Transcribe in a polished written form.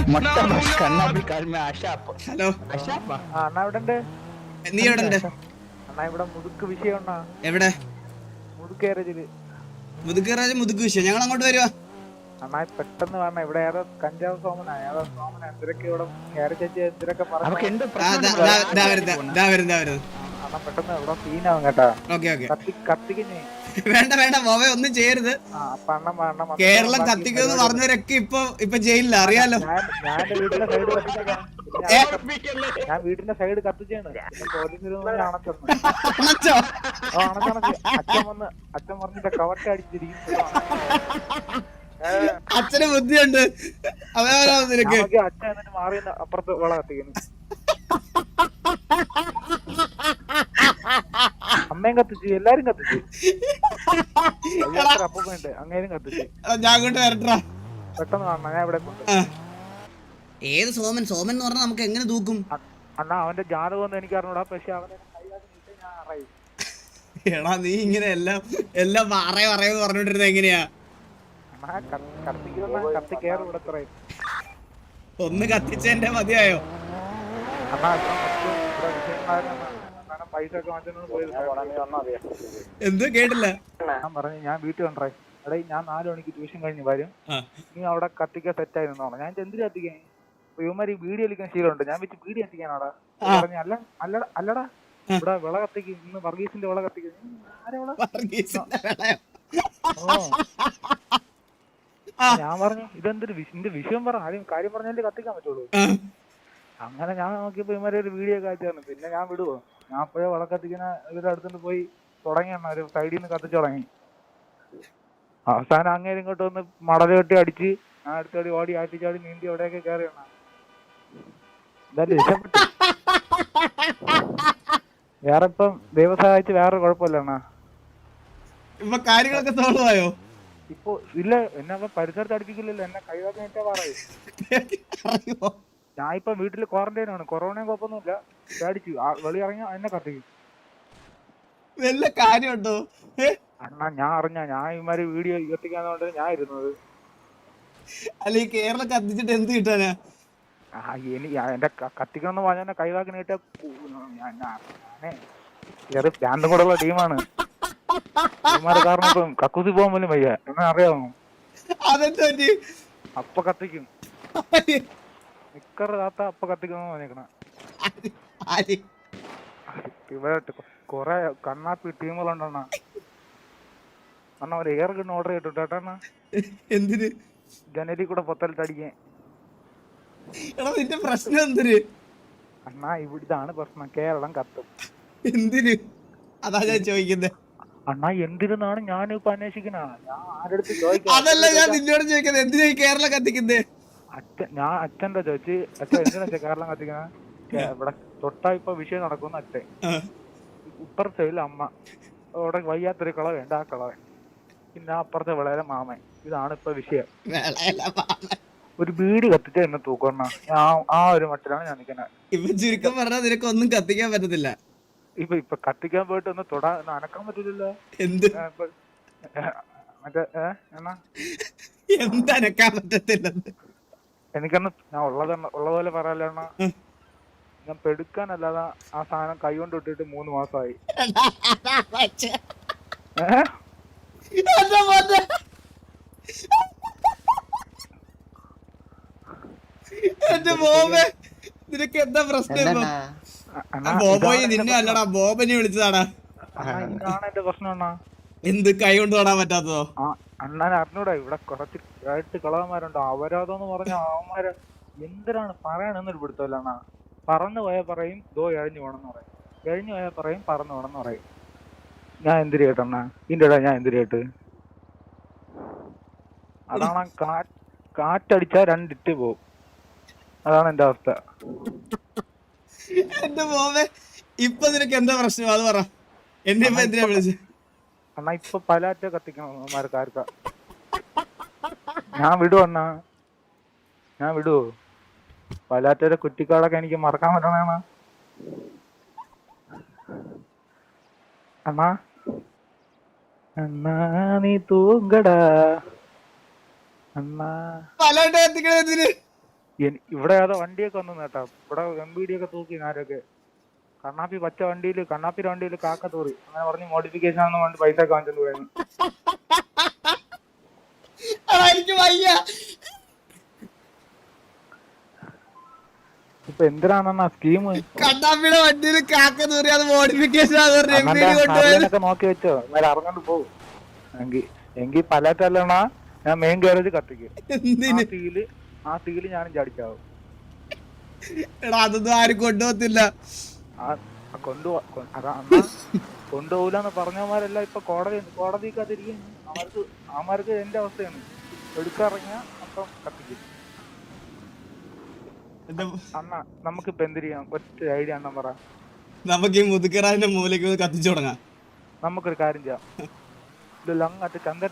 Hello അണ്ണാ ഇവിടെ ഉണ്ട്. നീ എവിടെ ഉണ്ട്? അണ്ണാ ഇവിടെ മുതുക്ക് വിഷയം അണ്ണാ. എവിടെ? മുതുക്കേറജില്. മുതുക്കറാജ് മുതുക്ക് വിഷയം. ഞങ്ങൾ അങ്ങോട്ട് വരുവാ. അണ്ണാ പെട്ടെന്ന് വേണം. ഇവിടെ ഏതോ കഞ്ചാവ് സോമനാ, ഏതോ സോമന എന്തിരൊക്കെ ഇവിടെ കേരള എന്തിരൊക്കെ പറഞ്ഞു. അണ്ണാ പെട്ടെന്ന് ഇവിടെ സീനാവും കേട്ടാ. കത്തിക്കുന്നേ. വേണ്ട വേണ്ട മോവേ, ഒന്നും ചെയ്യരുത്. കേരളം കത്തിക്കുമെന്ന് പറഞ്ഞവരൊക്കെ ഇപ്പൊ ജയിലില്ല, അറിയാലോ. ഞാൻ വീടിന്റെ സൈഡ് കത്തിച്ചാണ്. അച്ഛൻ പറഞ്ഞിട്ട് കവട്ട അടിച്ചിരിക്കും. അച്ഛന് ബുദ്ധിയുണ്ട്. അതേപോലെ നിനക്ക് അച്ഛൻ എന്നിട്ട് മാറി അപ്പുറത്ത് വിള കത്തിക്കുന്നു. അമ്മയും കത്തിച്ചു, എല്ലാരും കത്തിച്ചു. അപ്പൂപ്പുണ്ട്, അങ്ങേരും കത്തിച്ചു. ഞാൻ കൊണ്ട് വരട്ടാ പെട്ടെന്ന് കാണണം. ഞാൻ ഇവിടെ കൊണ്ട്. ഏത് സോമൻ? സോമൻ എന്ന് പറഞ്ഞാൽ നമുക്ക് എങ്ങനെ തൂക്കും? അണ്ണാ അവന്റെ ജാതകം ഒന്നും എനിക്ക് അറിഞ്ഞൂടാ. പക്ഷെ അവനെ ഞാൻ അറിയും. എടാ നീ ഇങ്ങനെ എല്ലാം പറയുമെന്ന് പറഞ്ഞോണ്ടിരുന്ന എങ്ങനെയാ? ഒന്ന് കത്തിച്ചെന്റെ മതിയായോ? എന്ത് കേട്ടില്ല? ഞാൻ പറഞ്ഞു ഞാൻ വീട്ടിൽ കൊണ്ടേ. എടേ ഞാൻ 4 മണിക്ക് ട്യൂഷൻ കഴിഞ്ഞ് വരും, നീ അവിടെ കത്തിക്കാൻ സെറ്റ് ആയിരുന്നോളാം. ഞാൻ എന്തിനു കത്തിക്കാൻ? ഇവന്മാര് വീഡിയോ കളിക്കാൻ ശീലമുണ്ട്. ഞാൻ വെച്ച് വീഡിയോ കത്തിക്കാനാടാ പറഞ്ഞു. അല്ലടാ ഇവിടെ വിള കത്തിക്കും, ഇന്ന് വർഗീസിന്റെ വിള കത്തിക്കും. ഞാൻ പറഞ്ഞു ഇതെന്തൊരു വിഷയം പറ, ആദ്യം കാര്യം പറഞ്ഞാലേ കത്തിക്കാൻ പറ്റുള്ളൂ. അങ്ങനെ ഞാൻ നോക്കിയപ്പോ ഇവന്മാരെ ഒരു വീഡിയോ കാഴ്ചയാണ്. പിന്നെ ഞാൻ വിടുവോ? ഞാൻ അപ്പോഴേ വിള കത്തിക്കുന്ന ഇവരുടെ അടുത്തോണ്ട് പോയി തുടങ്ങിയാണ്. ഒരു സൈഡിൽ നിന്ന് കത്തിച്ചു തുടങ്ങി. അവസാനം അങ്ങേരും ഇങ്ങോട്ട് വന്ന് മടല കെട്ടി അടിച്ച് ഞാൻ അടുത്തടി ഓടി ആറ്റിച്ചാടി നീന്തി എവിടെയൊക്കെ കയറിയാണ്. എന്തായാലും രക്ഷപ്പെട്ടു. വേറെ ഇപ്പം ദൈവം സഹായിച്ച് വേറെ കുഴപ്പമില്ല. ഇപ്പൊ കാര്യങ്ങളൊക്കെ സോൾവ് ആയോ? ഇപ്പൊ ഇല്ല, എന്നെ പരിസരത്ത് അടുപ്പിക്കില്ലല്ലോ. എന്നെ കൈവാക്കിട്ടേ പറയൂ. ഞാൻ ഇപ്പൊ വീട്ടില് ക്വാറന്റൈൻ ആണ്. കൊറോണയും കുഴപ്പമൊന്നുമില്ല. പേടിച്ചു വെളി ഇറങ്ങിയ എന്നെ കത്തിക്കും. വല്ല കാര്യമുണ്ടോ? അണ്ണാ ഞാൻ അറിഞ്ഞ ഞാൻ ഇമാര് വീഡിയോ കത്തിക്കാന്നോണ്ട് ഞാൻ ഇരുന്നത്. അല്ല ഈ കേരളം കത്തിച്ചിട്ട് എന്ത് കിട്ടാനാ? എന്റെ കത്തിക്കണം എന്ന് പറഞ്ഞ കൈവാക്കി നീട്ട ഭ്രാന്തം കൂടെ ഉള്ള ടീമാണ്. ഇമാര് കാരണം ഇപ്പം കക്കൂസി പോകാൻ പോലും വയ്യ. എന്നാ അറിയാമോ? അപ്പൊ കത്തിക്കും. നിക്കറ് താത്ത അപ്പൊ കത്തിക്കുന്നു പറഞ്ഞേക്കണ. ഇവിടെ കൊറേ കണ്ണാപ്പി ടീമുകളുണ്ടെണ്ണ. അണ്ണാ ഒരു എയർ ഗൺ ഓർഡർ ചെയ്തിട്ടു കേട്ടാ. എന്തിന്? ജനലിൽ കൂടെ പൊത്തലിട്ടടിക്കാൻ. നിന്റെ പ്രശ്നം എന്തിന്? അണ്ണാ ഇവിടുതാണ് പ്രശ്നം. കേരളം കത്തും. എന്തിന്? അതാ ഞാൻ ചോദിക്കുന്നത്. അണ്ണാ എന്തിനാണ് ഞാനിപ്പോ അന്വേഷിക്കണ? ഞാൻ ആരെടുത്ത് അതല്ല ഞാൻ നിന്നോട് ചോദിക്കുന്നത്, എന്തിനാ ഈ കേരളം കത്തിക്കുന്നത്? ഞാൻ അച്ഛൻ്റെ ചോദിച്ച് അച്ഛൻ എന്തിനാ കേരളം കത്തിക്കണ? ഇവിടെ തൊട്ടാ ഇപ്പൊ വിഷയം നടക്കുന്ന അച്ഛൻ, ഇപ്പുറ സൈഡിൽ അമ്മ, അവിടെ വയ്യാത്തൊരു കളവുണ്ട്, ആ കളവൻ, പിന്നെ അപ്പുറത്തെ വിളയിലെ മാമൻ. ഇതാണ് ഇപ്പൊ വിഷയം. ഒരു വീട് കത്തിച്ച എന്നെ തൂക്കണ. ആ ഒരു മട്ടിലാണ് ഞാൻ നിൽക്കുന്നത്. ഇപ്പൊ ചുരുക്കം പറഞ്ഞാൽ നിനക്ക് ഒന്നും കത്തിക്കാൻ പറ്റത്തില്ല. ഇപ്പൊ കത്തിക്കാൻ പോയിട്ട് ഒന്ന് അനക്കാൻ പറ്റില്ലല്ലോ. എന്ത് മറ്റേ എന്തനക്കാൻ പറ്റത്തില്ല? എനിക്കന്ന് ഞാൻ ഉള്ളതുപോലെ പറയാലോ. ഞാൻ പെടുക്കാനല്ലാതെ ആ സാധനം കൈ കൊണ്ട് ഇട്ടിട്ട് 3 മാസമായി. എന്റെ ബോബേ, നിനക്ക് എന്താ പ്രശ്നം? ബോബോയി നിന്നെ അല്ലടാ, ബോബനെ വിളിച്ചതാടാ. എന്റെ പ്രശ്നം എന്ത് കൈ കൊണ്ട് തൊടാൻ പറ്റാത്തതോ? അണ്ണാൻ അറിഞ്ഞൂടാ. ഇവിടെ കുറച്ച് കേട്ട് കളവന്മാരുണ്ടോ, അവരാതോന്ന് പറഞ്ഞ അവന്മാര് എന്തിനാണ് പറയണെന്നൊരു പിടുത്തല്ലാണ്. പറന്നു പോയാൽ പറയും ദോ എഴഞ്ഞു പോണെന്ന് പറയും, എഴഞ്ഞു പോയാൽ പറയും പറന്നു പോണെന്ന് പറയും. ഞാൻ എന്തിരി കേട്ടണ്ണ ഇതിന്റെ ഇടയിൽ? ഞാൻ എന്തിരി കേട്ട്? അതാണ് കാറ്റടിച്ചാ 2 ഇറ്റ് പോവും. അതാണ് എന്റെ അവസ്ഥ. എന്റെ ബോബേ, ഇപ്പൊ നിനക്ക് എന്താ പ്രശ്നം അത് പറ. എന്നെ ഇപ്പൊ എന്തിനാ വിളിച്ചത്? അണ്ണാ ഇപ്പൊ പലാറ്റ കത്തിക്കണമാർക്കാർക്ക. ഞാൻ വിടുവോ അണ്ണാ? ഞാൻ വിടുവോ? പലാറ്റയുടെ കുറ്റിക്കാടൊക്കെ എനിക്ക് മറക്കാൻ പറ്റണ അണ്ണാ. അണ്ണാ നീ തൂങ്കടാ അണ്ണാ. പലാറ്റ കത്തിക്കണ എന്തിന്? ഇവിടെ ഏതോ വണ്ടിയൊക്കെ വന്നു കേട്ടാ, ഇവിടെ MBD ഒക്കെ തൂക്കി ആരൊക്കെ. കണ്ണാപ്പി പച്ച വണ്ടിയില്, കണ്ണാപ്പിയുടെ വണ്ടിയില് കാക്ക തൂറി അങ്ങനെ പറഞ്ഞ് മോഡിഫിക്കേഷൻ ആണെന്ന് പറഞ്ഞ് പൈസ ഒക്കെ വാങ്ങിച്ചോണ്ട് പോയിരുന്നു. എനിക്ക് വയ്യ. ഇപ്പൊ എന്തിനാണെന്നാ സ്കീം? കണ്ണാപ്പിയുടെ വണ്ടിയിൽ കാക്ക തൂറി, അത് മോഡിഫിക്കേഷൻ ഒക്കെ നോക്കി വെച്ചോ, എന്നാലും അറിഞ്ഞോണ്ട് പോകും. എങ്കിൽ പലറ്റല്ലണ ഞാൻ മെയിൻ ഗാരേജ് കത്തിക്കും. ആ തീയില് ഞാനും ചാടിച്ചാവും. എടാ അതൊന്നും ആരും കൊണ്ടുപോകത്തില്ല. കൊണ്ടുപോകില്ലെന്ന് പറഞ്ഞവന്മാരെല്ലാം ഇപ്പൊ കോടതിക്കകത്തിരിക്കുന്നു. അവന്മാർക്ക് എന്റെ അവസ്ഥയാണ്. എടുക്കിറങ്ങിയ അപ്പം കത്തിക്കും. അണ്ണാ നമുക്കിപ്പോ എന്ത് ചെയ്യാം? ഒറ്റ ഐഡിയ അണ്ണൻ പറ. നമുക്ക് ഈ മുതുക്കറാന്റെ മൂലയ്ക്ക് കത്തിച്ചു തുടങ്ങാം. നമുക്കൊരു കാര്യം ചെയ്യാം, ഇത് അങ്ങോട്ട് ചന്ദ്രൻ